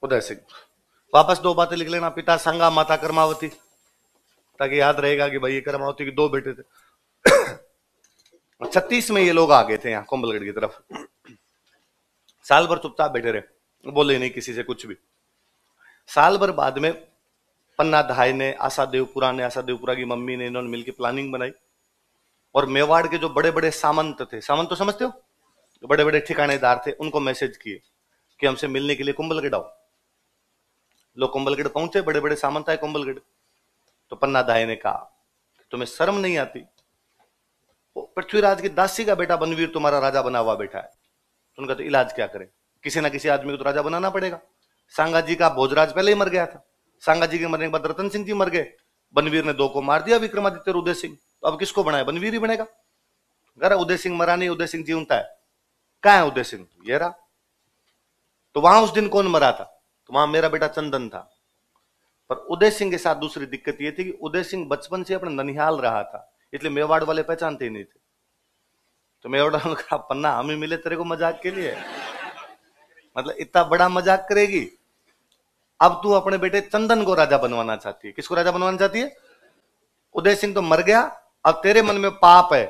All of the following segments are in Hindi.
उदय सिंह। वापस दो बातें लिख लेना, पिता संगा, माता कर्मावती, ताकि याद रहेगा कि भाई ये कर्मावती के दो बेटे थे। 36 में ये लोग आ गए थे यहाँ कोंबलगढ़ की तरफ। साल भर चुपचाप बैठे रहे, बोले नहीं किसी से कुछ भी। साल भर बाद में पन्ना धाय ने, आशा देवपुरा की मम्मी ने, इन्होंने मिलकर प्लानिंग बनाई और मेवाड़ के जो बड़े बड़े सामंत थे, सामंत तो समझते हो, जो बड़े बड़े ठिकानेदार थे, उनको मैसेज किए कि हमसे मिलने के लिए कुंभलगढ़ आओ। लोग कुंभलगढ़ पहुंचे, बड़े बड़े सामंत आए कुंभलगढ़। तो पन्ना धाय ने कहा तुम्हें शर्म नहीं आती, पृथ्वीराज की दासी का बेटा बनवीर तुम्हारा राजा बना हुआ बैठा है। उनका तो इलाज क्या करें, किसी ना किसी आदमी को तो राजा बनाना पड़ेगा। सांगा जी का भोजराज पहले ही मर गया था, सांगा जी के मरने के बाद रतन सिंह जी मर गए, बनवीर ने 2 को मार दिया, विक्रमादित्य और उदय सिंह। तो अब किसको बनाए, बनवीर ही बनेगा। अगर उदय सिंह मरा नहीं, उदय सिंह जीवता है। कहां है उदय सिंह, ये रहा। तो वहां उस दिन कौन मरा था, तो वहां मेरा बेटा चंदन था। पर उदय सिंह के साथ दूसरी दिक्कत यह थी कि उदय सिंह बचपन से अपने ननिहाल रहा था, इसलिए मेवाड़ वाले पहचानते ही नहीं थे। तो मेवाड़ वालों ने कहा पन्ना हम ही मिले तेरे को मजाक के लिए, मतलब इतना बड़ा मजाक करेगी। अब तू अपने बेटे चंदन को राजा बनवाना चाहती है। किसको राजा बनवाना चाहती है, उदय सिंह तो मर गया, अब तेरे मन में पाप है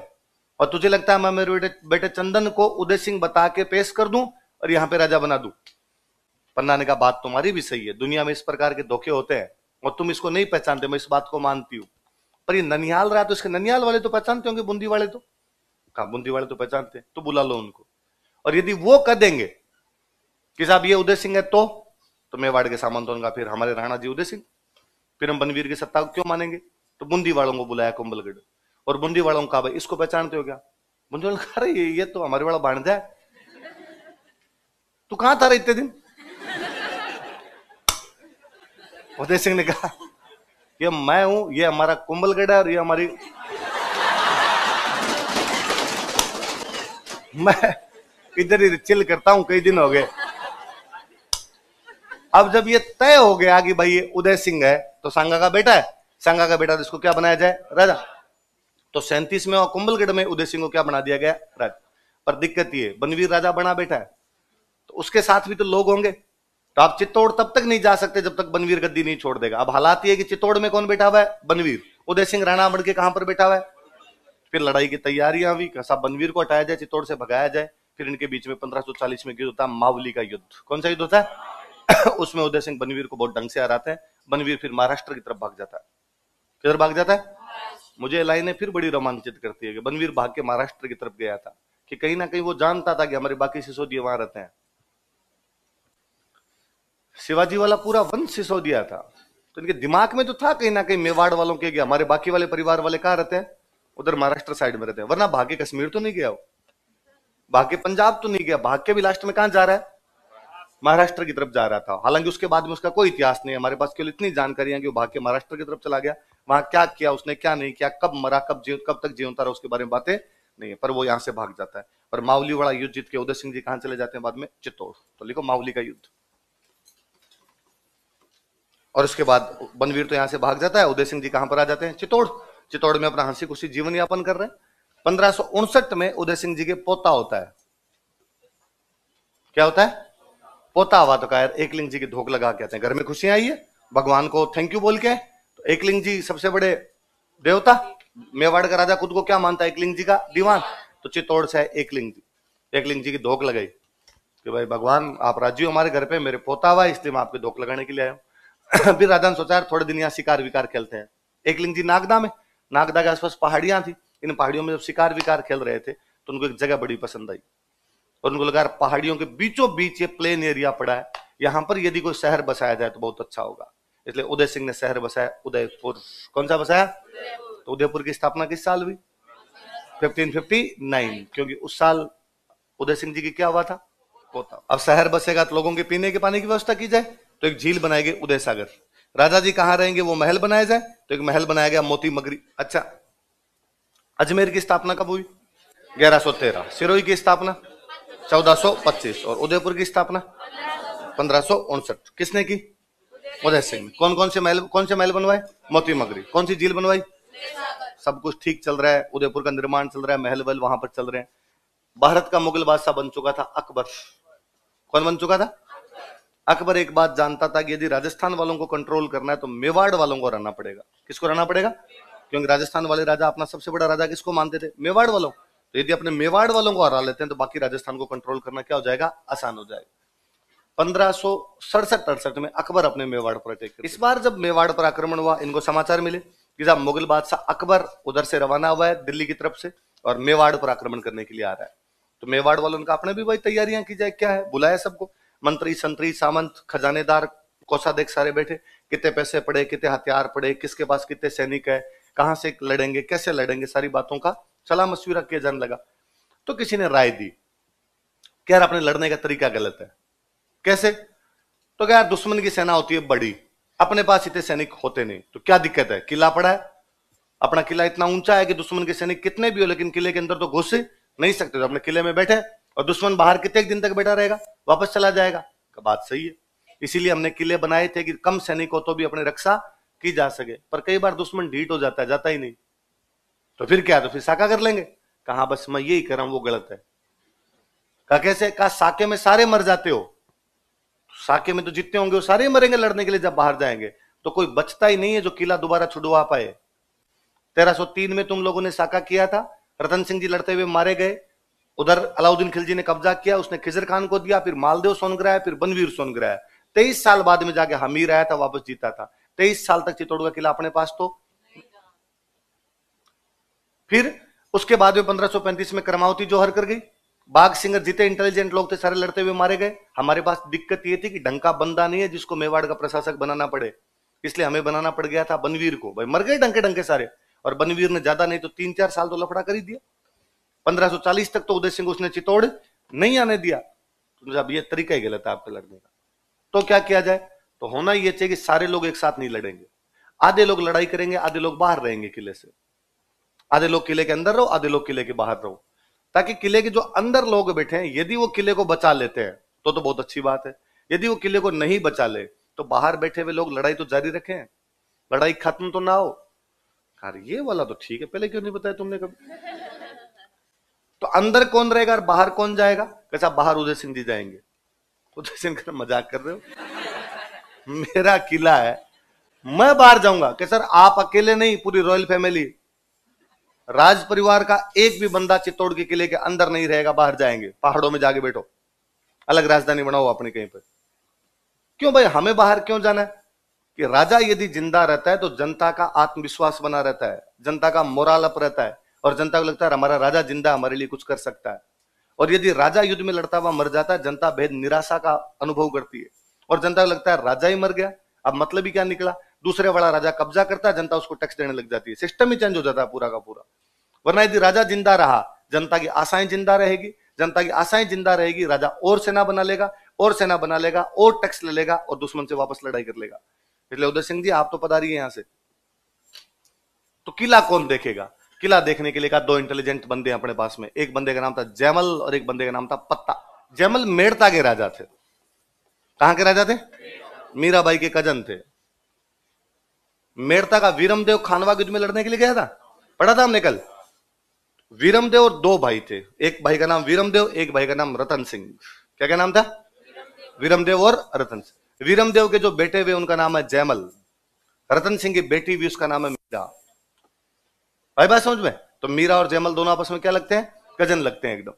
और तुझे लगता है मैं मेरे बेटे चंदन को उदय सिंह बता के पेश कर दूं और यहां पे राजा बना दूं। पन्ना ने कहा बात तुम्हारी भी सही है, दुनिया में इस प्रकार के धोखे होते हैं और तुम इसको नहीं पहचानते, मैं इस बात को मानती हूं। पर ये ननिहाल रहा तो इसके ननिहाल वाले तो पहचानते होंगे, बूंदी वाले तो, कहा बूंदी वाले तो पहचानते, तो बुला लो उनको। और यदि वो कह देंगे कि साहब ये उदय सिंह है तो मेवाड़ के सामंतों का फिर हमारे राणा जी उदय सिंह, फिर हम बनवीर की सत्ता को क्यों मानेंगे। तो बूंदी वालों को बुलाया कुंभलगढ़, और बूंदी वालों को कहा भाई इसको पहचानते हो क्या। बूंदी वालों कहा अरे ये तो हमारे वाला भाणजा है, तू कहां था इतने दिन। उदय सिंह ने कहा ये मैं हूं, ये हमारा कुंभलगढ़ है और ये हमारी, मैं इधर ही चिल करता हूं कई दिन हो गए। अब जब ये तय हो गया कि भाई ये उदय सिंह है तो सांगा का बेटा है, सांगा का बेटा, तो इसको क्या बनाया जाए, राजा। तो 37 में और कुंभलगढ़ में उदय सिंह को क्या बना दिया गया, राजा। पर दिक्कत ये बनवीर राजा बना बैठा है, तो उसके साथ भी तो लोग होंगे। तो आप चित्तौड़ तब तक नहीं जा सकते जब तक बनवीर गद्दी नहीं छोड़ देगा। अब हालात ये कि चित्तौड़ में कौन बैठा हुआ है, बनवीर। उदय सिंह राणा बढ़ के कहां पर बैठा हुआ है। फिर लड़ाई की तैयारियां हुई, सब बनवीर को हटाया जाए, चित्तौड़ से भगाया जाए। फिर इनके बीच में 1540 में युद्ध होता है, मावली का युद्ध। कौन सा युद्ध होता है उसमें उदय सिंह बनवीर को बहुत ढंग से हराते हैं। बनवीर फिर महाराष्ट्र की तरफ भाग जाता है। किधर भाग जाता है, मुझे लाइनें फिर बड़ी रोमांचित करती है कि बनवीर भाग के महाराष्ट्र की तरफ गया था, कि कहीं ना कहीं वो जानता था कि हमारे बाकी सिसोदिया वहां रहते हैं। शिवाजी वाला पूरा वंश सिसोदिया था, तो इनके दिमाग में तो था कहीं ना कहीं मेवाड़ वालों के कि हमारे बाकी वाले परिवार वाले कहां रहते हैं, उधर महाराष्ट्र साइड में रहते हैं। वरना भाग के कश्मीर तो नहीं गया वो, भाग के पंजाब तो नहीं गया, भाग के भी लास्ट में कहां जा रहा है, महाराष्ट्र की तरफ जा रहा था। हालांकि उसके बाद में उसका कोई इतिहास नहीं है हमारे पास, केवल इतनी जानकारी है कि वो भाग के महाराष्ट्र की तरफ चला गया। वहां क्या किया उसने, क्या नहीं किया, कब मरा, कब तक जीवता रहा, उसके बारे में बातें नहीं है। पर वो यहां से भाग जाता है। और मावली वाला युद्ध जीत के उदय सिंह जी कहां चले जाते हैं बाद में, चित्तौड़। तो लिखो मावली का युद्ध। और उसके बाद बनवीर तो यहां से भाग जाता है, उदय सिंह जी कहां पर आ जाते हैं, चित्तौड़। चित्तौड़ में अपना हंसी खुशी जीवन यापन कर रहे हैं। 1559 में उदय सिंह जी के पोता होता है। क्या होता है, पोता हुआ। तो कहा एकलिंग जी की धोख लगा के आते हैं, घर में खुशियां आई है, भगवान को थैंक यू बोल के। तो एकलिंग जी सबसे बड़े देवता, मेवाड़ का राजा खुद को क्या मानता है, एकलिंग जी का दीवान। तो चित्तौड़ से है एकलिंग जी। एकलिंग जी की धोख लगाई कि भाई भगवान आप राजी हो हमारे घर पे, मेरे पोता हुआ इसलिए मैं आपके धोख लगाने के लिए आया हूं। फिर राजा ने सोचा थोड़े दिन यहाँ शिकार विकार खेलते हैं। एकलिंग जी नागदा में, नागदा के आसपास पहाड़ियां थी, इन पहाड़ियों में जब शिकार विकार खेल रहे थे तो उनको एक जगह बड़ी पसंद आई और उनको लगा पहाड़ियों के बीचों बीच ये प्लेन एरिया पड़ा है, यहां पर यदि कोई शहर बसाया जाए तो बहुत अच्छा होगा। इसलिए उदय सिंह ने शहर बसाया उदयपुर। कौन सा बसाया, तो उदयपुर की स्थापना किस साल हुई, 1559, क्योंकि उस साल उदय सिंह जी की क्या हुआ था, पोता। अब शहर बसेगा तो लोगों के पीने के पानी की व्यवस्था की जाए, तो एक झील बनाएगी उदय सागर। राजा जी कहां रहेंगे, वो महल बनाया जाए, तो एक महल बनाया गया मोती मगरी। अच्छा, अजमेर की स्थापना कब हुई, 1113। सिरोही की स्थापना 1425 और उदयपुर की स्थापना 1559। किसने की, उदय सिंह। कौन कौन से महल बनवाए, मोती मगरी। कौन सी झील बनवाई, सब कुछ ठीक चल रहा है, उदयपुर का निर्माण चल रहा है, महल वहल वहां पर चल रहे हैं। भारत का मुगल बादशाह बन चुका था अकबर। कौन बन चुका था, अकबर एक बात जानता था कि यदि राजस्थान वालों को कंट्रोल करना है तो मेवाड़ वालों को रहना पड़ेगा। किसको रहना पड़ेगा? क्योंकि राजस्थान वाले राजा अपना सबसे बड़ा राजा किसको मानते थे? मेवाड़ वालों। तो यदि अपने मेवाड़ वालों को हरा लेते हैं तो बाकी राजस्थान को कंट्रोल करना क्या हो जाएगा? आसान हो जाएगा। 1567-68 में अकबर अपने मेवाड़ पर अटैक। इस बार जब मेवाड़ पर आक्रमण हुआ, इनको समाचार मिले कि जब मुगल बादशाह अकबर उधर से रवाना हुआ है दिल्ली की तरफ से और मेवाड़ पर आक्रमण करने के लिए आ रहा है, तो मेवाड़ वालों ने अपने भी वही तैयारियां की जाए, क्या है, बुलाया सबको, मंत्री संतरी सामंत खजानेदार कोषाध्यक्ष सारे बैठे, कितने पैसे पड़े, कितने हथियार पड़े, किसके पास कितने सैनिक है, कहां से लड़ेंगे, कैसे लड़ेंगे, सारी बातों का सलाह मशविरा किया जाने लगा। तो किसी ने राय दी कि यार अपने लड़ने का तरीका गलत है। कैसे? तो क्या यार दुश्मन की सेना होती है बड़ी, अपने पास इतने सैनिक होते नहीं, तो क्या दिक्कत है, किला पड़ा है, अपना किला इतना ऊंचा है कि दुश्मन के सैनिक कितने भी हो लेकिन किले के अंदर तो घुस नहीं सकते, तो अपने किले में बैठे और दुश्मन बाहर कितने दिन तक बैठा रहेगा, वापस चला जाएगा। बात सही है, इसीलिए हमने किले बनाए थे कि कम सैनिक हो तो भी अपनी रक्षा की जा सके। पर कई बार दुश्मन ढीठ हो जाता है, जाता ही नहीं, तो फिर क्या, तो फिर साका कर लेंगे। कहा बस मैं यही कर रहा हूं, वो गलत है। कहा कैसे? कहा साके में सारे मर जाते हो, साके में तो जितने होंगे वो सारे ही मरेंगे लड़ने के लिए, जब बाहर जाएंगे तो कोई बचता ही नहीं है जो किला दोबारा छुड़वा पाए। 1303 में तुम लोगों ने साका किया था, रतन सिंह जी लड़ते हुए मारे गए, उधर अलाउद्दीन खिलजी ने कब्जा किया, उसने खिजर खान को दिया, फिर मालदेव सोनग्राह, फिर बनवीर सोनग्राह। 23 साल बाद में जाके हमीर आया था, वापस जीता था। 23 साल तक चित्तौड़ का किला अपने पास तो। फिर उसके बाद में 1535 में करमावती जोहर कर गई, बाघ सिंगर जितने इंटेलिजेंट लोग थे सारे लड़ते हुए मारे गए। हमारे पास दिक्कत ये थी कि ढंग का बंदा नहीं है जिसको मेवाड़ का प्रशासक बनाना पड़े, इसलिए हमें बनाना पड़ गया था बनवीर को। भाई मर गए ढंग के सारे, और बनवीर ने ज्यादा नहीं तो 3-4 साल तो लफड़ा कर ही दिया। 1540 तक तो उदय सिंह उसने चित्तौड़ नहीं आने दिया। तो जब ये तरीका ही गलत है आपके लड़ने का, तो क्या किया जाए? तो होना ये चाहिए कि सारे लोग एक साथ नहीं लड़ेंगे, आधे लोग लड़ाई करेंगे, आधे लोग बाहर रहेंगे किले से, आधे लोग किले के अंदर रहो, आधे लोग किले के बाहर रहो, ताकि किले के जो अंदर लोग बैठे हैं यदि वो किले को बचा लेते हैं तो बहुत अच्छी बात है, यदि वो किले को नहीं बचा ले तो बाहर बैठे हुए लोग लड़ाई तो जारी रखें, लड़ाई खत्म तो ना हो। अरे ये वाला तो ठीक है, पहले क्यों नहीं बताया तुमने कभी? तो अंदर कौन रहेगा और बाहर कौन जाएगा? कैसा? बाहर उदय सिंह जी जाएंगे। उदय सिंह का मजाक कर रहे हो? मेरा किला है, मैं बाहर जाऊंगा? कि सर आप अकेले नहीं, पूरी रॉयल फैमिली, राज परिवार का एक भी बंदा चित्तौड़ के किले के अंदर नहीं रहेगा, बाहर जाएंगे, पहाड़ों में जाके बैठो, अलग राजधानी बनाओ अपनी कहीं पर। क्यों भाई हमें बाहर क्यों जाना है? कि राजा यदि जिंदा रहता है तो जनता का आत्मविश्वास बना रहता है, जनता का मोराल अप रहता है, और जनता को लगता है हमारा राजा जिंदा हमारे लिए कुछ कर सकता है। और यदि राजा युद्ध में लड़ता हुआ मर जाता है, जनता बेहद निराशा का अनुभव करती है, और जनता को लगता है राजा ही मर गया, अब मतलब ही क्या निकला, दूसरे वाला राजा कब्जा करता है, जनता उसको टैक्स देने लग जाती है, सिस्टम ही चेंज हो जाता है पूरा का पूरा। वरना यदि राजा जिंदा रहा, जनता की आशाएं जिंदा रहेगी, जनता की आशाएं जिंदा रहेगी, राजा और सेना बना लेगा, और सेना बना लेगा, और टैक्स ले लेगा, और दुश्मन से वापस लड़ाई कर लेगा। इसलिए उदय सिंह जी आप तो पधारिए यहां से। तो किला कौन देखेगा? किला देखने के लिए का 2 इंटेलिजेंट बंदे अपने पास में, एक बंदे का नाम था जैमल और एक बंदे का नाम था पत्ता। जैमल मेड़ता के राजा थे। कहां के राजा थे? मीराबाई के कजन थे। मेड़ता का वीरमदेव खानवा युद्ध में लड़ने के लिए गया था, पढ़ा था हमने कल। वीरमदेव और 2 भाई थे, एक भाई का नाम वीरमदेव, एक भाई का नाम रतन सिंह। क्या क्या नाम था? वीरमदेव और रतन सिंह। वीरमदेव के जो बेटे हुए उनका नाम है जैमल, रतन सिंह की बेटी भी उसका नाम है मीरा। भाई बात समझ में? तो मीरा और जैमल दोनों आपस में क्या लगते हैं? कजन लगते हैं एकदम।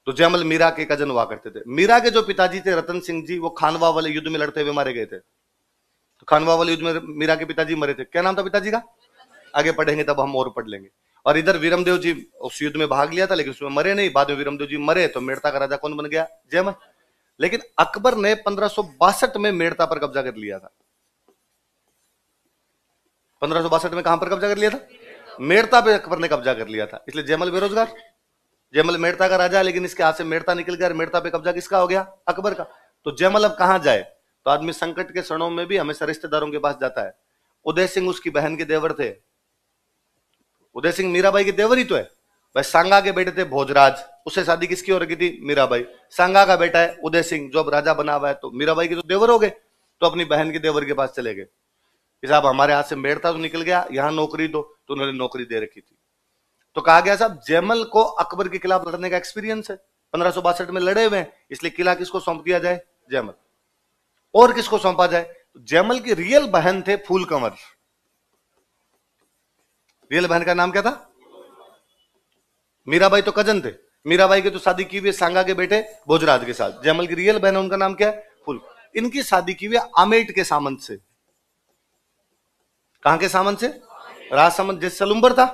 तो जैमल मीरा के कजन हुआ करते थे। मीरा के जो पिताजी थे रतन सिंह जी, वो खानवा वाले युद्ध में लड़ते हुए मारे गए थे। तो खानवा वाले युद्ध में मीरा के पिताजी मरे थे। क्या नाम था पिताजी का? आगे पढ़ेंगे तब हम और पढ़ लेंगे। और इधर वीरमदेव जी उस युद्ध में भाग लिया था लेकिन उसमें मरे नहीं, बाद में वीरमदेव जी मरे तो मेड़ता का राजा कौन बन गया? जैमल। लेकिन अकबर ने 1562 में मेड़ता पर कब्जा कर लिया था। 1562 में कहां पर कब्जा कर लिया था? मेड़ता पे अकबर ने कब्जा कर लिया था, इसलिए जैमल बेरोजगार। जैमल मेड़ता का राजा है लेकिन इसके हाथ से मेड़ता निकल गया, मेड़ता पे कब्जा किसका हो गया? अकबर का। तो जैमल अब कहां जाए? तो आदमी संकट के क्षणों में भी हमेशा रिश्तेदारों के पास जाता है। उदय सिंह उसकी बहन के देवर थे। उदय सिंह मीराबाई के देवर ही तो है। भाई सांगा के बेटे थे भोजराज, उससे शादी किसकी हो रखी थी? मीराबाई। सांगा का बेटा है उदय सिंह जो अब राजा बना हुआ है, तो मीराबाई के तो देवर हो गए, तो अपनी बहन के देवर के पास चले गए कि साहब हमारे हाथ से मेड़ता तो निकल गया, यहां नौकरी दो, तो उन्होंने नौकरी दे रखी थी। तो कहा गया साहब जैमल को अकबर के खिलाफ लड़ने का एक्सपीरियंस है, 1562 में लड़े हुए हैं, इसलिए किला किसको सौंप दिया जाए? जैमल। और किसको सौंपा जाए? जयमल की रियल बहन थे फूल कंवर। रियल बहन का नाम क्या था? मीराबाई तो कजन थे। मीराबाई की तो शादी की हुई सांगा के बेटे भोजराज के साथ। जयमल की रियल बहन, उनका नाम क्या है? फूल। इनकी शादी की हुई आमेट के सामंत से। कहां के सामंत से? राजसमंद। जैसे सलुम्बर था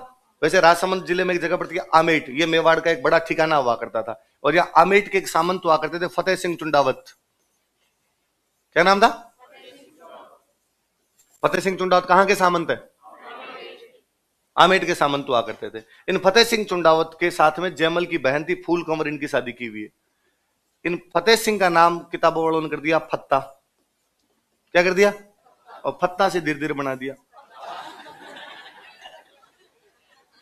वैसे राजसमंद जिले में एक जगह पड़ती है आमेट, ये मेवाड़ का एक बड़ा ठिकाना हुआ करता था। और यह आमेट के एक सामंत हुआ करते थे फतेह सिंह चुंडावत। क्या नाम था? फतेह सिंह चुंडावत कहां के सामंत है? आमेट के सामंत हुआ करते थे। इन फतेह सिंह चुंडावत के साथ में जयमल की बहन थी फूल कंवर, इनकी शादी की हुई है। इन फतेह सिंह का नाम किताबों वालों ने कर दिया फत्ता। क्या कर दिया? और फत्ता से धीरे धीरे बना दिया।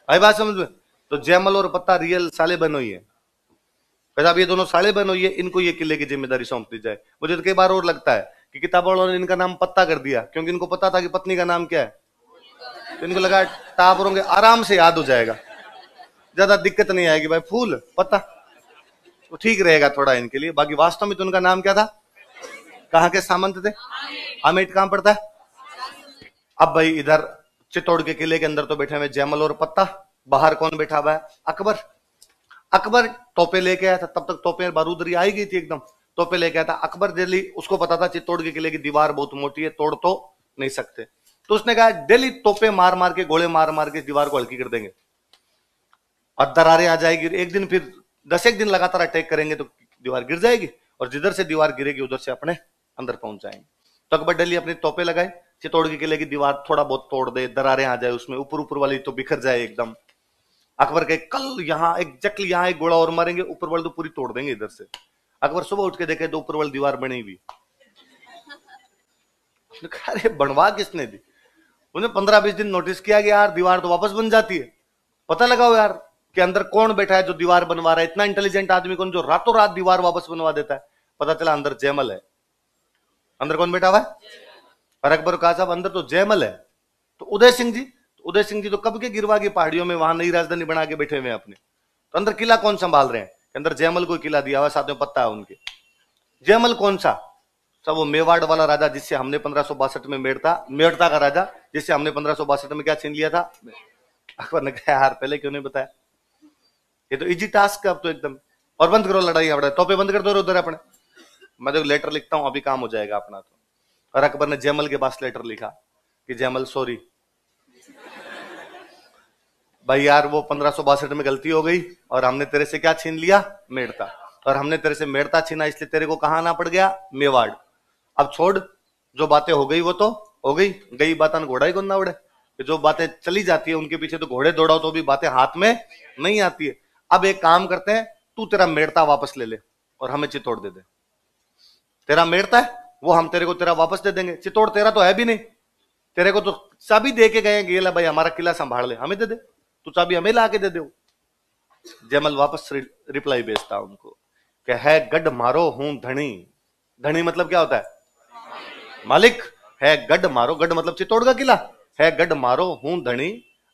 आई बात समझ में? तो जयमल और पत्ता रियल साले बनोई है। अब ये दोनों साले बनोई है, इनको ये किले की जिम्मेदारी सौंप दी जाए। मुझे तो कई बार और लगता है कि किताबों वालों ने इनका नाम पत्ता कर दिया क्योंकि इनको पता था कि पत्नी का नाम क्या है। तो इनको लगा टापरों के आराम से याद हो जाएगा, ज्यादा दिक्कत नहीं आएगी। भाई फूल पत्ता तो ठीक रहेगा थोड़ा इनके लिए। बाकी वास्तव में तो उनका नाम क्या था? कहां के सामंत थे? आमेट कहां पड़ता है? अब भाई इधर चित्तौड़ के किले के अंदर तो बैठे हुए जयमल और पत्ता, बाहर कौन बैठा हुआ है? अकबर। अकबर तोपे लेके आया था, तब तक तोपे बारूदरी आई गई थी एकदम। तोपे लेके आया था अकबर दिल्ली। उसको पता था चित्तौड़ के किले की दीवार बहुत मोटी है, तोड़ तो नहीं सकते। तो उसने कहा दिल्ली तोपे मार मार के, गोले मार मार के दीवार को हल्की कर देंगे और दरारें आ जाएगी। एक दिन फिर 10 दिन लगातार अटैक करेंगे तो दीवार गिर जाएगी और जिधर से दीवार गिरेगी उधर से अपने अंदर पहुंच जाएंगे। तो अकबर दिल्ली अपने तोपे लगाए, चित्तौड़ के किले की दीवार थोड़ा बहुत तोड़ दे, दरारें आ जाए उसमें, ऊपर ऊपर वाली तो बिखर जाए एकदम। अकबर के कल यहाँ एग्जैक्टली यहाँ एक गोला और मारेंगे, ऊपर वाली तो पूरी तोड़ देंगे इधर से। अकबर सुबह उठ के देखे तो ऊपर वाली दीवार बनी हुई। अरे बनवा किसने दी? उन्हें 15-20 दिन नोटिस किया कि यार दीवार तो वापस बन जाती है। पता लगाओ यार कि अंदर कौन बैठा है जो दीवार बनवा रहा है। इतना इंटेलिजेंट आदमी कौन जो रातों रात दीवार वापस बनवा देता है? पता चला अंदर जयमल है। अंदर कौन बैठा हुआ है? और अकबर कहा साहब अंदर तो जयमल है। तो उदय सिंह जी, उदय सिंह जी तो कब के गिरवा की पहाड़ियों में वहां नई राजधानी बना के बैठे हुए हैं अपने। तो अंदर किला कौन संभाल रहे हैं? अंदर जयमल को किला दिया हुआ, साथ में पत्ता है उनके। जयमल कौन सा? सब वो मेवाड़ वाला राजा जिससे हमने 1562 में मेड़ता का राजा जिससे हमने 1562 में क्या छीन लिया था। अकबर ने कहा यार पहले क्यों नहीं बताया? ये तो इजी टास्क है अब तो एकदम। और बंद करो लड़ाई, अपने तोपे बंद कर दो उधर अपने। मैं तो लेटर लिखता हूं, अभी काम हो जाएगा अपना तो। और अकबर ने जयमल के पास लेटर लिखा कि जयमल सॉरी भाई यार, वो 1562 में गलती हो गई और हमने तेरे से क्या छीन लिया? मेड़ता। और हमने तेरे से मेड़ता छीना इसलिए तेरे को कहां आना पड़ गया? मेवाड़। अब छोड़, जो बातें हो गई वो तो हो गई। गई बात घोड़ा ही कौन ना उड़े। जो बातें चली जाती है उनके पीछे तो घोड़े दौड़ाओ तो भी बातें हाथ में नहीं आती है। अब एक काम करते हैं, तू तेरा मेड़ता वापस ले ले और हमें चित्तौड़ दे दे। तेरा मेड़ता है वो हम तेरे को तेरा वापस दे देंगे। चित्तौड़ तेरा तो है भी नहीं, तेरे को तो चाबी दे के गए गेला भाई हमारा किला संभाल ले, हमें दे दे, तू चाबी हमें ला के दे दे। जयमल वापस रिप्लाई भेजता उनको कि है गढ़ मारो हूं धनी। धनी मतलब क्या होता है? मालिक। है गढ़ मारो, गढ़ मतलब चित्तौड़ का किला। है गढ़ मारो हूं धनी,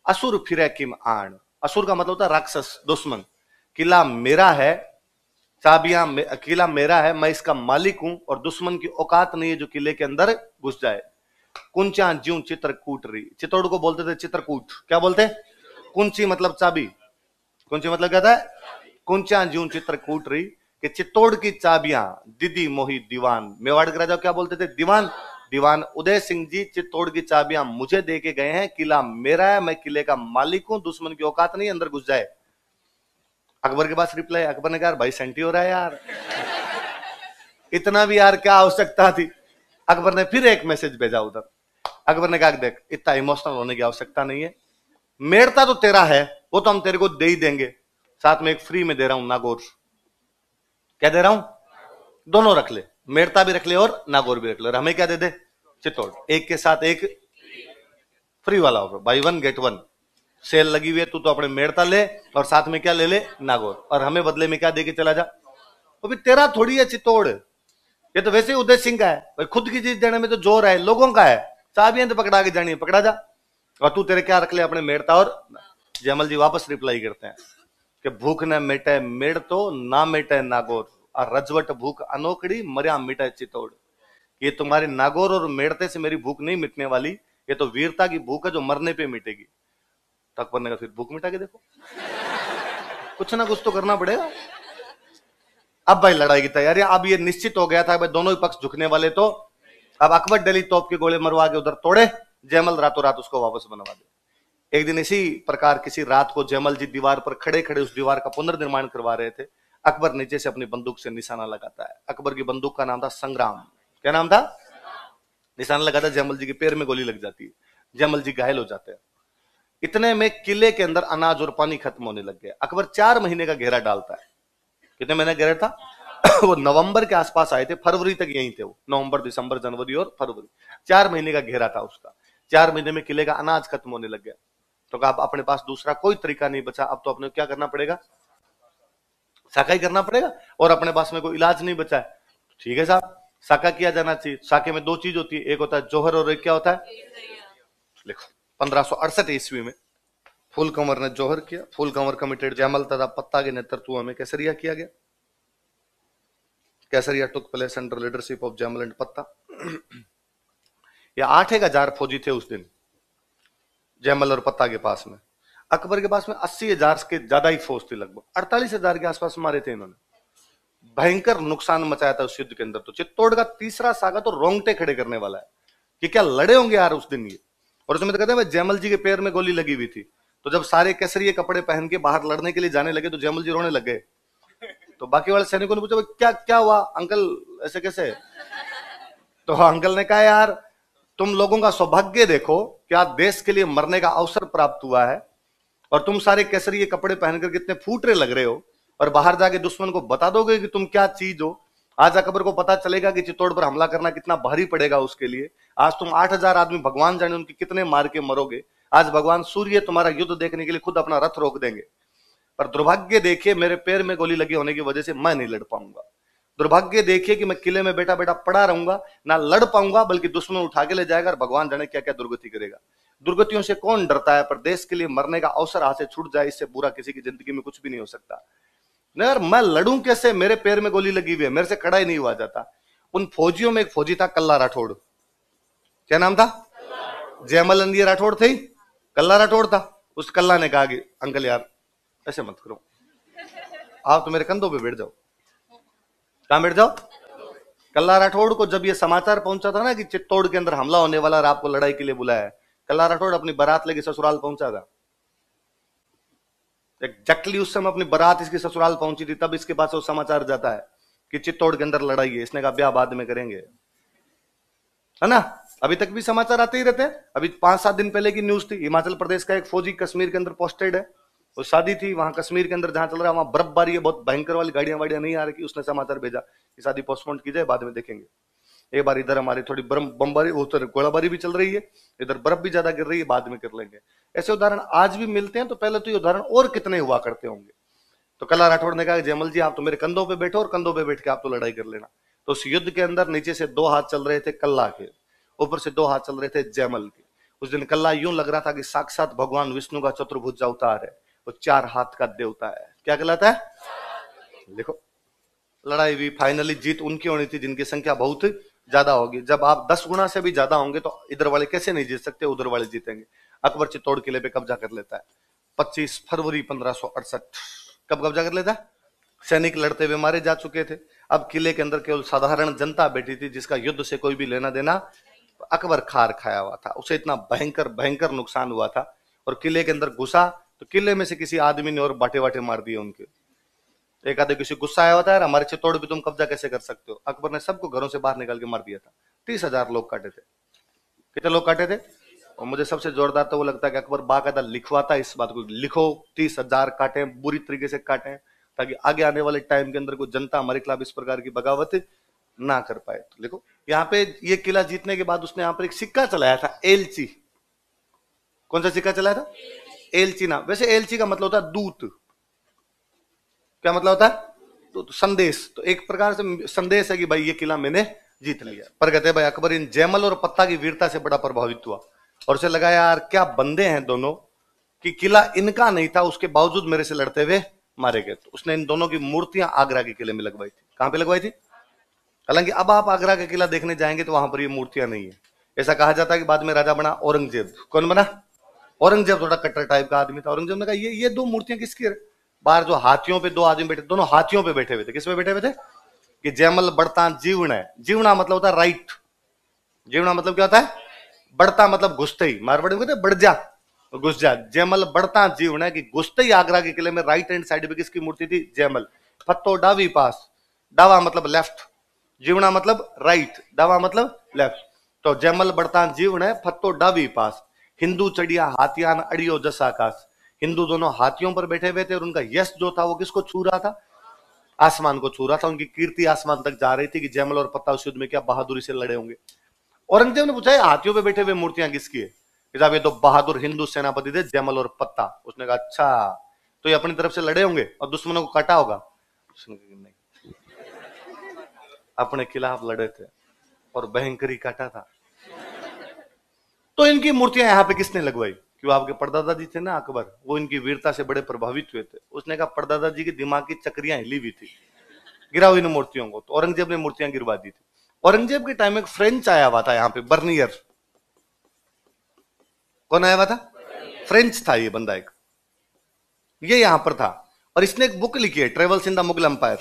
असुर फिरे किम आण। असुर का मतलब होता है राक्षस, दुश्मन। किला मेरा है, चाबियां किला मेरा है, मैं इसका मालिक हूं और दुश्मन की औकात नहीं है जो किले के अंदर घुस जाए। कुंचा ज्यूं चित्रकूट रही। चित्तौड़ को बोलते थे चित्रकूट। क्या बोलते? कुंची मतलब चाबी। कुंची मतलब क्या था? कुंचा ज्यूं चित्रकूट रही कि चित्तौड़ की चाबियां दीदी मोही दीवान। मेवाड़ के राजा क्या बोलते थे? दीवान। दीवान उदय सिंह जी चित्तौड़ की चाबियां मुझे दे के गए हैं, किला मेरा है, मैं किले का मालिक हूं, दुश्मन की औकात नहीं अंदर घुस जाए। अकबर के पास रिप्लाई। अकबर ने कहा भाई सेंटी हो रहा है यार, इतना भी यार क्या आवश्यकता थी। अकबर ने फिर एक मैसेज भेजा उधर। अकबर ने कहा देख इतना इमोशनल होने की आवश्यकता नहीं है, मेड़ता तो तेरा है वो तो हम तेरे को दे ही देंगे, साथ में एक फ्री में दे रहा हूं नागौर। क्या दे रहा हूं? दोनों रख ले, मेड़ता भी रख ले और नागौर भी रख ले। और हमें क्या दे दे? चित्तौड़। एक के साथ एक फ्री वाला होगा, बाई 1 गेट 1 सेल लगी हुई है। तू तो अपने मेड़ता ले और साथ में क्या ले ले? नागौर। और हमें बदले में क्या दे के चला जा। वो भी तेरा थोड़ी है चित्तौड़, ये तो वैसे ही उदय सिंह का है भाई। खुद की चीज देने में तो जोर है, लोगों का है। चाबियां तो पकड़ा के जानी है, पकड़ा जा। और तू तेरे क्या रख ले? अपने मेड़ता और। जयमल जी वापस रिप्लाई करते हैं कि भूख न मिटे मेड़ तो ना मिटे नागौर, और रजवट भूख अनोखड़ी मरिया मिटे चित्तौड़। ये तुम्हारे नागौर और मेड़ते से मेरी भूख नहीं मिटने वाली, ये तो वीरता की भूख है जो मरने पे मिटेगी। तो अकबर ने कहा फिर भूख मिटा के देखो, कुछ ना कुछ तो करना पड़ेगा। अब भाई लड़ाई की तैयारी, अब ये निश्चित हो गया था भाई दोनों ही पक्ष झुकने वाले, तो अब अकबर दिल्ली तोप के गोले मरवा के उधर तोड़े, जयमल रातों रात उसको वापस बनवा दे। एक दिन इसी प्रकार किसी रात को जयमल जी दीवार पर खड़े खड़े उस दीवार का पुनर्निर्माण करवा रहे थे। अकबर नीचे से अपनी बंदूक से निशाना लगाता है। अकबर की बंदूक का नाम था संग्राम। क्या नाम था? निशाना लगाता है, जयमल जी के पैर में गोली लग जाती है, जयमल जी घायल हो जाते हैं। इतने में किले के अंदर अनाज और पानी खत्म होने लग गया। अकबर 4 महीने का घेरा डालता है। कितने महीने घेरा था? वो नवंबर के आसपास आए थे, फरवरी तक यहीं थे वो, नवंबर दिसंबर जनवरी और फरवरी, 4 महीने का घेरा था उसका। 4 महीने में किले का अनाज खत्म होने लग गया। तो कहा अब अपने पास दूसरा कोई तरीका नहीं बचा, अब तो अपने क्या करना पड़ेगा, साका ही करना पड़ेगा, और अपने पास में कोई इलाज नहीं बचा है। ठीक है साहब, साका किया जाना चाहिए। साके में 2 चीज होती है, एक होता है जोहर और एक क्या होता है, लिखो 1568 ईस्वी में फूल कंवर ने जोहर किया, फूल कंवर कमिटेड जयमल तथा पत्ता के नेतृत्व में केसरिया किया गया। Kesariya took place under leadership of Jaimal and Patta. ये 8,000 फौजी थे उस दिन जयमल और पत्ता के पास में। अकबर के पास में 80,000 के ज्यादा ही फौज थी, लगभग 48,000 के आसपास मारे थे इन्होंने। भयंकर नुकसान मचाया था उस युद्ध के अंदर। तो चित्तौड़ का तीसरा सागा तो रोंगटे खड़े करने वाला है कि क्या लड़े होंगे यार उस दिन ये। और उसमें तो कहते हैं जयमल जी के पैर में गोली लगी हुई थी, तो जब सारे केसरिये कपड़े पहन के बाहर लड़ने के लिए जाने लगे तो जयमल जी रोने लग गए। तो बाकी वाले सैनिकों ने पूछा क्या क्या हुआ अंकल, ऐसे कैसे? तो अंकल ने कहा यार तुम लोगों का सौभाग्य देखो, क्या देश के लिए मरने का अवसर प्राप्त हुआ है, और तुम सारे केसरिये कपड़े पहनकर कितने फूटरे लग रहे हो, और बाहर जाके दुश्मन को बता दोगे कि तुम क्या चीज हो। आज अकबर को पता चलेगा कि चित्तौड़ पर हमला करना कितना भारी पड़ेगा उसके लिए। आज तुम 8,000 आदमी, भगवान जाने उनकी कितने मार के मरोगे। आज भगवान सूर्य तुम्हारा युद्ध देखने के लिए खुद अपना रथ रोक देंगे। पर दुर्भाग्य देखिए मेरे पैर में गोली लगी होने की वजह से मैं नहीं लड़ पाऊंगा। दुर्भाग्य देखिए कि मैं किले में बेटा बेटा पड़ा रहूंगा, ना लड़ पाऊंगा, बल्कि दुश्मन उठा के ले जाएगा और भगवान जाने क्या क्या दुर्गति करेगा। दुर्गतियों से कौन डरता है, पर देश के लिए मरने का अवसर हाथ से छूट जाए, इससे बुरा किसी की जिंदगी में कुछ भी नहीं हो सकता। नहीं यार मैं लड़ूं कैसे, मेरे पैर में गोली लगी हुई है, मेरे से खड़ा ही नहीं हुआ जाता। उन फौजियों में एक फौजी था कल्ला राठौड़। क्या नाम था? जयमल नंदिया राठौड़ थे, कल्ला राठौड़ था। उस कल्ला ने कहा कि अंकल यार ऐसे मत करो, आप तो मेरे कंधों पे बैठ जाओ। कहां बैठ जाओ? कल्ला राठौड़ को जब ये समाचार पहुंचा था ना कि चित्तौड़ के अंदर हमला होने वाला और आपको लड़ाई के लिए बुलाया है, कल्ला राठौड़ अपनी बारात लेके ससुराल पहुंचा था। एग्जैक्टली उस समय अपनी बारात इसकी ससुराल पहुंची थी, तब इसके पास वो समाचार जाता है कि चित्तौड़ के अंदर लड़ाई है। इसने कहा ब्याह बाद में करेंगे, है ना। अभी तक भी समाचार आते ही रहते हैं। अभी 5-7 दिन पहले की न्यूज थी, हिमाचल प्रदेश का एक फौजी कश्मीर के अंदर पोस्टेड है, वो शादी थी वहां कश्मीर के अंदर जहां चल रहा है, वहां बर्फबारी है, बहुत भयंकर वाली, गाड़ियां वाड़ियां नहीं आ रही। उसने समाचार भेजा कि शादी पोस्टपोन की जाए, बाद में देखेंगे। एक बार इधर हमारी थोड़ी बमबारी, उधर गोलाबारी भी चल रही है, इधर बर्फ भी ज्यादा गिर रही है, बाद में कर लेंगे। ऐसे उदाहरण आज भी मिलते हैं। तो पहले तो ये उदाहरण और कितने हुआ करते होंगे। तो कल्ला राठौड़ ने कहा जयमल जी आप तो मेरे कंधों पे बैठो और कंधों पे बैठ के आप तो लड़ाई कर लेना। तो उस युद्ध के अंदर नीचे से 2 हाथ चल रहे थे कल्ला के, ऊपर से 2 हाथ चल रहे थे जयमल के। उस दिन कल्ला यूं लग रहा था कि साक्षात भगवान विष्णु का चतुर्भुज अवतार है, वो 4 हाथ का देवता है। क्या कहलाता है? देखो लड़ाई भी फाइनली जीत उनकी होनी थी जिनकी संख्या बहुत ज्यादा होगी। जब आप 10 गुना से भी ज्यादा होंगे तो इधर वाले कैसे नहीं जीत सकते, उधर वाले जीतेंगे। अकबर चित्तौड़ किले पे कब्जा कर लेता है 25 फरवरी 1568। कब कब्जा कर लेता है? सैनिक लड़ते हुए मारे जा चुके थे। अब किले के अंदर केवल साधारण जनता बैठी थी जिसका युद्ध से कोई भी लेना देना। अकबर खार खाया हुआ था, उसे इतना भयंकर भयंकर नुकसान हुआ था। और किले के अंदर घुसा तो किले में से किसी आदमी ने और बाटे बाटे मार दिए उनके। एक आधे किसी गुस्सा आया होता है, हमारे चित्तौड़ भी तुम कब्जा कैसे कर सकते हो। अकबर ने सबको घरों से बाहर निकाल के मार दिया था। 30,000 लोग काटे थे। कितने लोग काटे थे? और मुझे सबसे जोरदार तो वो लगता है कि अकबर बाकायदा लिखवाता इस बात को, लिखो 30,000 काटे, बुरी तरीके से काटे, ताकि आगे आने वाले टाइम के अंदर कोई जनता हमारे खिलाफ इस प्रकार की बगावत ना कर पाए। तो देखो यहाँ पे ये किला जीतने के बाद उसने यहाँ पर एक सिक्का चलाया था, एलची। कौन सा सिक्का चलाया था? एलची नाम। वैसे एलची का मतलब होता है दूत। क्या मतलब होता है? तो संदेश। तो एक प्रकार से संदेश है कि भाई ये किला मैंने जीत लिया। पर कहते हैं भाई अकबर इन जयमल और पत्ता की वीरता से बड़ा प्रभावित हुआ और उसे लगा यार क्या बंदे हैं दोनों, कि किला इनका नहीं था उसके बावजूद मेरे से लड़ते हुए मारे गए। तो उसने इन दोनों की मूर्तियां आगरा के किले में लगवाई थी। कहां पे लगवाई थी? हालांकि अब आप आगरा का किला देखने जाएंगे तो वहां पर ये मूर्तियां नहीं है। ऐसा कहा जाता है कि बाद में राजा बना औरंगजेब। कौन बना? औरंगजेब थोड़ा कट्टर टाइप का आदमी था। औरंगजेब ने कहा ये दो मूर्तियां किसकी है? बाहर जो हाथियों पे दो आदमी बैठे, दोनों हाथियों पे बैठे हुए थे। किस पे बैठे हुए थे? कि जयमल बढ़ता जीवण है। जीवना मतलब होता है राइट। जीवना मतलब क्या होता है? बढ़ता मतलब घुसते ही। मारवाड़ी में कहते बढ़ जा, घुस जा। जयमल बढ़ता जीवण है कि घुसते ही आगरा के किले में राइट हैंड साइड पे किसकी मूर्ति थी? जयमल। फत्तो डावी पास। डावा मतलब लेफ्ट, जीवना मतलब राइट, डावा मतलब लेफ्ट। तो जयमल बढ़ता जीवण है, फत्तो डावी पास। हिंदू चढ़िया हाथियान अड़ियो जस आकाश। हिंदू दोनों हाथियों पर बैठे हुए थे और उनका यश जो था वो किसको छू रहा था? आसमान को छू रहा था। उनकी कीर्ति आसमान तक जा रही थी कि जयमल और पत्ता उस युद्ध में क्या बहादुरी से लड़े होंगे। औरंगजेब ने पूछा हाथियों पे बैठे हुए मूर्तियां किसकी है? साहब ये तो बहादुर हिंदू सेनापति थे जयमल और पत्ता। उसने कहा अच्छा, तो ये अपनी तरफ से लड़े होंगे और दुश्मनों को काटा होगा? उसने कहा नहीं, अपने खिलाफ लड़े थे और भयंकरी काटा था। तो इनकी मूर्तियां यहां पे किसने लगवाई? क्यों आपके परदादा जी थे ना अकबर, वो इनकी वीरता से बड़े प्रभावित हुए थे। उसने कहा परदादा जी के दिमाग की चक्रियां हिली हुई थी, गिराओ इन मूर्तियों को। तो औरंगजेब ने मूर्तियां गिरवा दी थी। औरंगजेब के टाइम में एक फ्रेंच आया हुआ था यहाँ पे, बर्नियर। कौन आया हुआ था? फ्रेंच था ये बंदा एक, ये यहां पर था। और इसने एक बुक लिखी है, travels in the Mughal empire.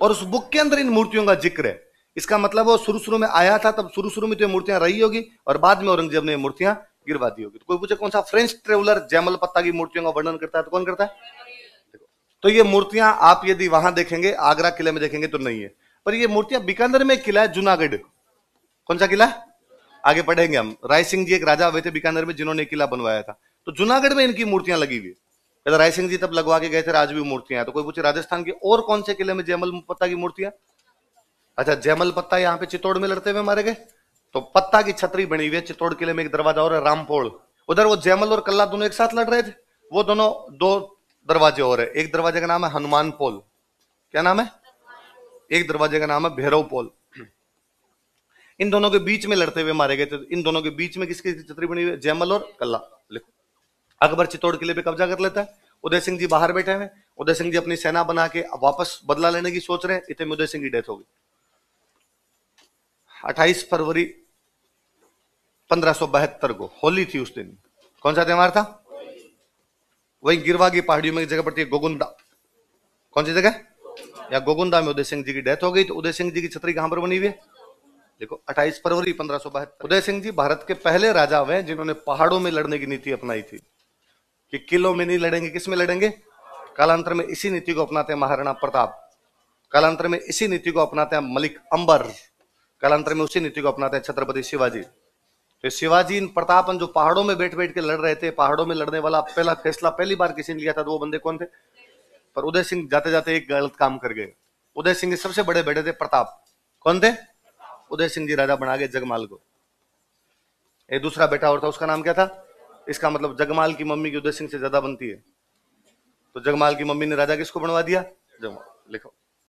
और उस बुक के अंदर इन मूर्तियों का जिक्र है। इसका मतलब वो शुरू शुरू में आया था, तब शुरू शुरू में तो ये मूर्तियां रही होगी और बाद में औरंगजेब ने मूर्तियां गिरवा दी होगी। तो कोई पूछे कौन सा फ्रेंच ट्रेवलर जयमल पत्ता की मूर्तियों का वर्णन करता है, तो कौन करता है? तो ये मूर्तियां आप यदि वहां देखेंगे, आगरा किले में देखेंगे तो नहीं है। पर ये मूर्तियां बीकानेर में एक किला है जूनागढ़। कौन सा किला? आगे पढ़ेंगे हम। राय सिंह जी एक राजा हुए थे बीकानेर में जिन्होंने किला बनवाया था। तो जूनागढ़ में इनकी मूर्तियां लगी हुई है। राय सिंह जी तब लगवा के गए थे, आज भी मूर्तियां हैं। तो कोई पूछे राजस्थान के और कौन से किले में जयमल पत्ता की मूर्तियां? अच्छा, जयमल पत्ता यहाँ पे चित्तौड़ में लड़ते हुए मारे गए। तो पत्ता की छतरी बनी हुई है चित्तौड़ किले में, एक दरवाजा और है रामपोल। उधर वो जयमल और कल्ला दोनों एक साथ लड़ रहे थे। वो दोनों दो दरवाजे और है। एक दरवाजे का नाम है हनुमान पोल। क्या नाम है? एक दरवाजे का नाम है भैरव पोल। इन दोनों के बीच में लड़ते हुए मारे गए थे। इन दोनों के बीच में किसकी छतरी बनी हुई है? जयमल और कल्ला। लिखो। अकबर चित्तौड़ किले पे कब्जा कर लेता है। उदय सिंह जी बाहर बैठे हैं। उदय सिंह जी अपनी सेना बना के वापस बदला लेने की सोच रहे हैं। इतने में उदय सिंह की डेथ हो गई 28 फरवरी 1572 को। होली थी उस दिन। कौन सा त्योहार था? वही गिरवा की पहाड़ियों में एक जगह पड़ती है गोगुंदा। कौन सी जगह? या गोगुंदा में उदय सिंह जी की डेथ हो गई। तो उदय सिंह जी की छतरी कहां पर बनी हुई है? देखो, 28 फरवरी 1572। उदय सिंह जी भारत के पहले राजा हुए जिन्होंने पहाड़ों में लड़ने की नीति अपनाई थी कि किलों में नहीं लड़ेंगे, किस में लड़ेंगे? कालांतर में इसी नीति को अपनाते हैं महाराणा प्रताप। कालांतर में इसी नीति को अपनाते हैं मलिक अंबर। कालांतर में उसी नीति को अपनाते हैं छत्रपति शिवाजी। तो शिवाजी इन प्रतापन जो पहाड़ों में बैठ बैठ के लड़ रहे थे, पहाड़ों में लड़ने वाला पहला फैसला पहली बार किसी ने लिया था, तो वो बंदे कौन थे? पर उदय सिंह जाते जाते एक गलत काम कर गए। उदय सिंह के सबसे बड़े बेटे थे प्रताप। कौन थे? उदय सिंह जी राजा बना गए जगमाल को। एक दूसरा बेटा और था, उसका नाम क्या था? इसका मतलब जगमाल की मम्मी की उदय सिंह से ज्यादा बनती है। तो जगमाल की मम्मी ने राजा किसको बनवा दिया? जगमाल। लिखो।